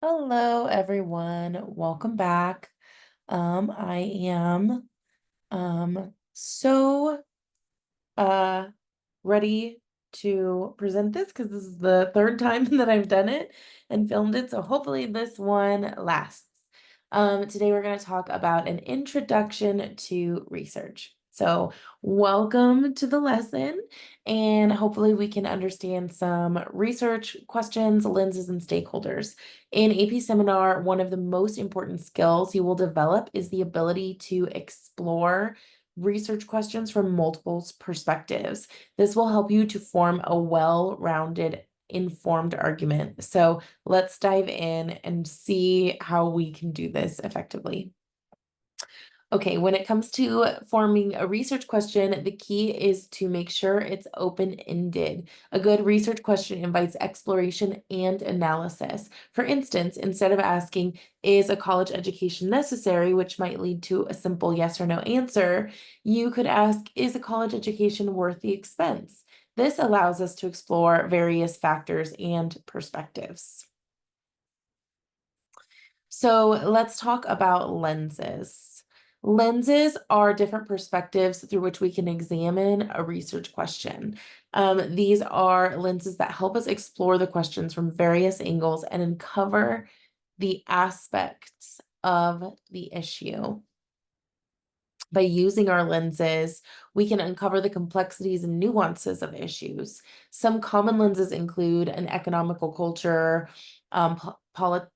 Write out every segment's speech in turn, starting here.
Hello, everyone. Welcome back. I am so uh ready to present this because this is the third time that I've done it and filmed it, so hopefully this one lasts. Today we're going to talk about an introduction to research. So, welcome to the lesson, and hopefully we can understand some research questions, lenses, and stakeholders. In AP Seminar, one of the most important skills you will develop is the ability to explore research questions from multiple perspectives. This will help you to form a well-rounded, informed argument. So let's dive in and see how we can do this effectively. Okay, when it comes to forming a research question, the key is to make sure it's open-ended. A good research question invites exploration and analysis. For instance, instead of asking, is a college education necessary, which might lead to a simple yes or no answer, you could ask, is a college education worth the expense? This allows us to explore various factors and perspectives. So let's talk about lenses. Lenses are different perspectives through which we can examine a research question. These are lenses that help us explore the questions from various angles and uncover the aspects of the issue. By using our lenses, we can uncover the complexities and nuances of issues. Some common lenses include an economical culture,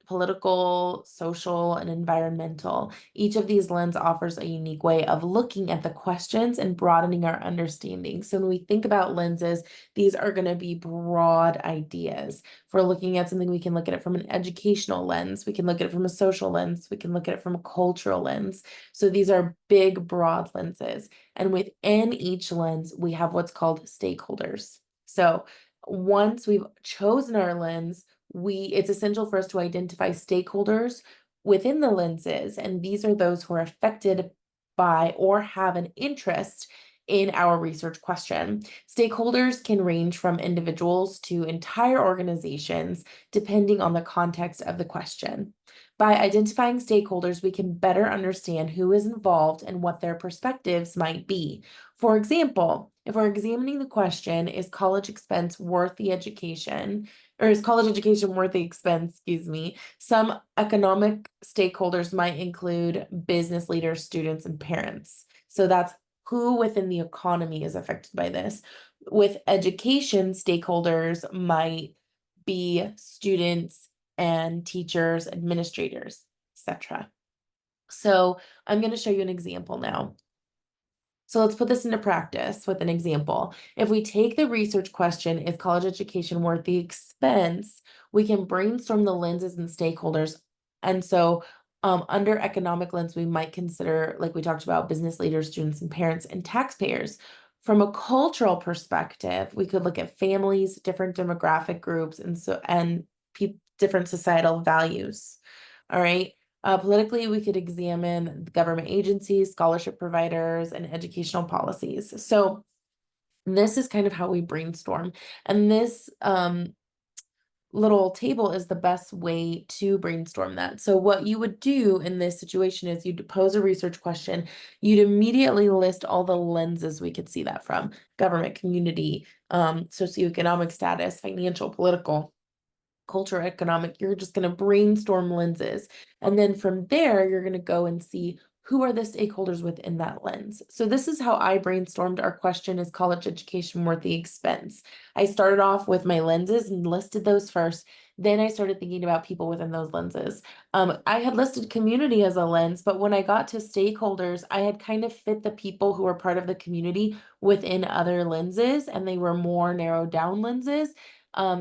political, social, and environmental. Each of these lenses offers a unique way of looking at the questions and broadening our understanding. So when we think about lenses, these are going to be broad ideas. If we're looking at something, we can look at it from an educational lens, we can look at it from a social lens, we can look at it from a cultural lens. So these are big, broad lenses. And within each lens, we have what's called stakeholders. So once we've chosen our lens, it's essential for us to identify stakeholders within the lenses, and these are those who are affected by or have an interest in our research question. Stakeholders can range from individuals to entire organizations, depending on the context of the question. By identifying stakeholders, we can better understand who is involved and what their perspectives might be. For example, if we're examining the question, is college expense worth the education? Or is college education worth the expense? Excuse me. Some economic stakeholders might include business leaders, students, and parents. So that's who within the economy is affected by this. With education, stakeholders might be students and teachers, administrators, etc. So I'm going to show you an example now. So let's put this into practice with an example. If we take the research question, is college education worth the expense? We can brainstorm the lenses and stakeholders. And so under economic lens, we might consider, like we talked about, business leaders, students, and parents, and taxpayers. From a cultural perspective, we could look at families, different demographic groups, and different societal values. All right. Politically, we could examine government agencies, scholarship providers, and educational policies. So this is kind of how we brainstorm. And this little table is the best way to brainstorm that. So what you would do in this situation is you'd pose a research question. You'd immediately list all the lenses we could see that from: government, community, socioeconomic status, financial, political, culture, economic. You're just going to brainstorm lenses. And then from there, you're going to go and see who are the stakeholders within that lens. So this is how I brainstormed our question: is college education worth the expense? I started off with my lenses and listed those first. Then I started thinking about people within those lenses. I had listed community as a lens, but when I got to stakeholders, I had kind of fit the people who were part of the community within other lenses, and they were more narrowed down lenses.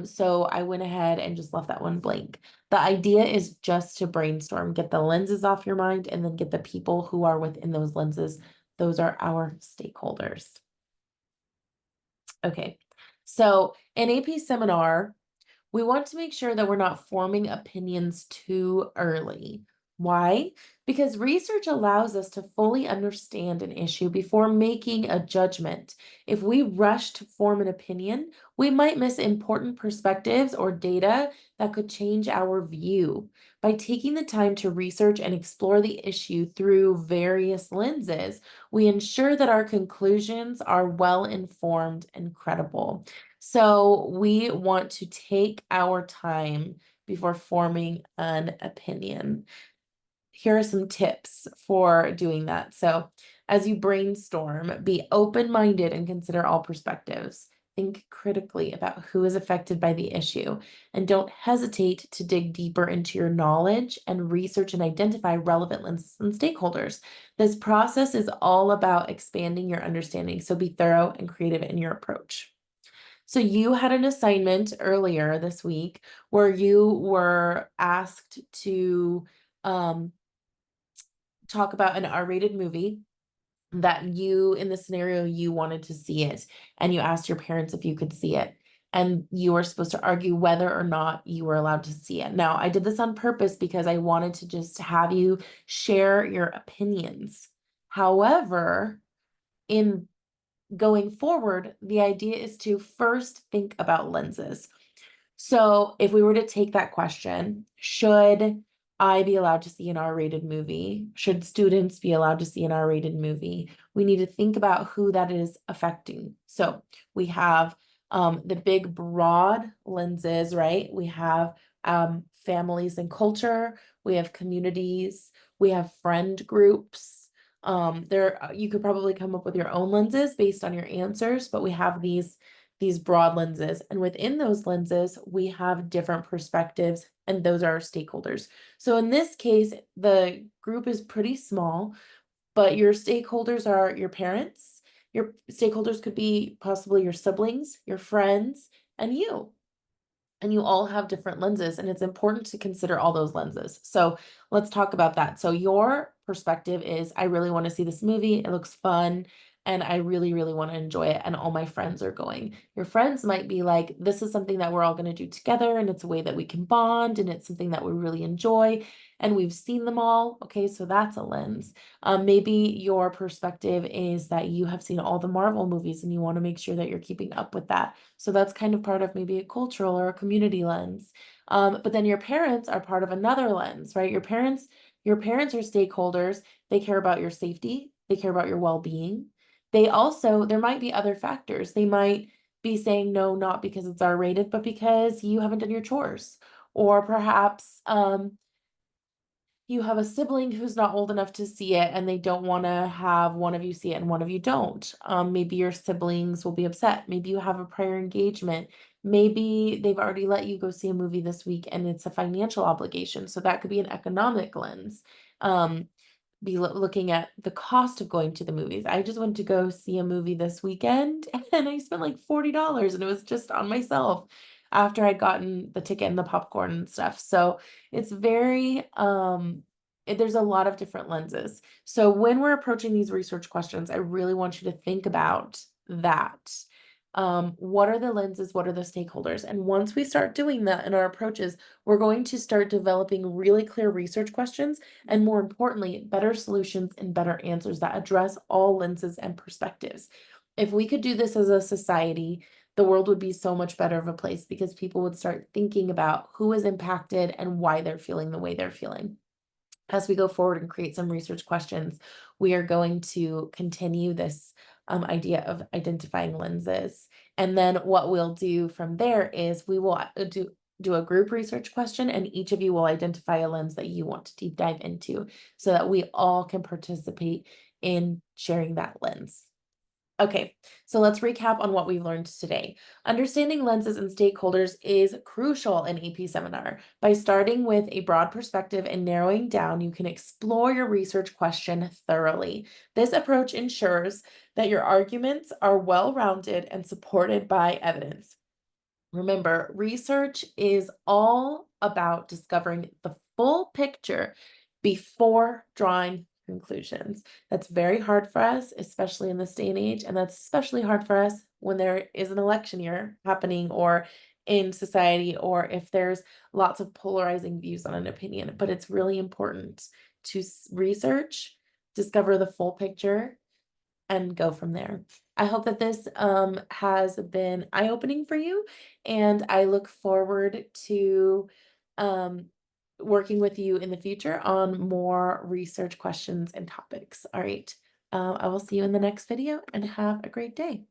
So I went ahead and just left that one blank. The idea is just to brainstorm, get the lenses off your mind, and then get the people who are within those lenses. Those are our stakeholders. Okay, so in AP Seminar, we want to make sure that we're not forming opinions too early. Why? Because research allows us to fully understand an issue before making a judgment. If we rush to form an opinion, we might miss important perspectives or data that could change our view. By taking the time to research and explore the issue through various lenses, we ensure that our conclusions are well informed and credible. So we want to take our time before forming an opinion. Here are some tips for doing that. So, as you brainstorm, be open minded and consider all perspectives. Think critically about who is affected by the issue, and don't hesitate to dig deeper into your knowledge and research and identify relevant lenses and stakeholders. This process is all about expanding your understanding, so be thorough and creative in your approach. So, you had an assignment earlier this week where you were asked to um, talk about an R-rated movie that you, in the scenario, you wanted to see it, and you asked your parents if you could see it, and you were supposed to argue whether or not you were allowed to see it. Now, I did this on purpose because I wanted to just have you share your opinions. However, in going forward, the idea is to first think about lenses. So if we were to take that question, should I be allowed to see an R-rated movie? Should students be allowed to see an R-rated movie? We need to think about who that is affecting. So we have the big broad lenses, right? We have families and culture, we have communities, we have friend groups. You could probably come up with your own lenses based on your answers, but we have these broad lenses. And within those lenses, we have different perspectives, and those are our stakeholders. So in this case, the group is pretty small, but your stakeholders are your parents. Your stakeholders could be possibly your siblings, your friends, and you. And you all have different lenses, and it's important to consider all those lenses. So let's talk about that. So your perspective is, I really want to see this movie. It looks fun, and I really, really want to enjoy it. And all my friends are going. Your friends might be like, this is something that we're all going to do together, and it's a way that we can bond, and it's something that we really enjoy. And we've seen them all. Okay, so that's a lens. Maybe your perspective is that you have seen all the Marvel movies and you want to make sure that you're keeping up with that. So that's kind of part of maybe a cultural or a community lens. But then your parents are part of another lens, right? Your parents are stakeholders. They care about your safety. They care about your well-being. There might be other factors. They might be saying no, not because it's R-rated, but because you haven't done your chores. Or perhaps you have a sibling who's not old enough to see it and they don't want to have one of you see it and one of you don't. Maybe your siblings will be upset. Maybe you have a prior engagement. Maybe they've already let you go see a movie this week and it's a financial obligation. So that could be an economic lens. Be looking at the cost of going to the movies. I just went to go see a movie this weekend and I spent like $40 and it was just on myself after I'd gotten the ticket and the popcorn and stuff. So it's there's a lot of different lenses. So when we're approaching these research questions, I really want you to think about that. What are the lenses? What are the stakeholders? And once we start doing that in our approaches, we're going to start developing really clear research questions and, more importantly, better solutions and better answers that address all lenses and perspectives. If we could do this as a society, the world would be so much better of a place because people would start thinking about who is impacted and why they're feeling the way they're feeling. As we go forward and create some research questions, we are going to continue this idea of identifying lenses. And then what we'll do from there is we will do a group research question, and each of you will identify a lens that you want to deep dive into so that we all can participate in sharing that lens. Okay, so let's recap on what we've learned today. Understanding lenses and stakeholders is crucial in AP Seminar. By starting with a broad perspective and narrowing down, you can explore your research question thoroughly. This approach ensures that your arguments are well-rounded and supported by evidence. Remember, research is all about discovering the full picture before drawing conclusions. That's very hard for us, especially in this day and age, and that's especially hard for us when there is an election year happening or in society or if there's lots of polarizing views on an opinion. But it's really important to research, discover the full picture, and go from there. I hope that this has been eye-opening for you, and I look forward to um, working with you in the future on more research questions and topics. All right. I will see you in the next video and have a great day.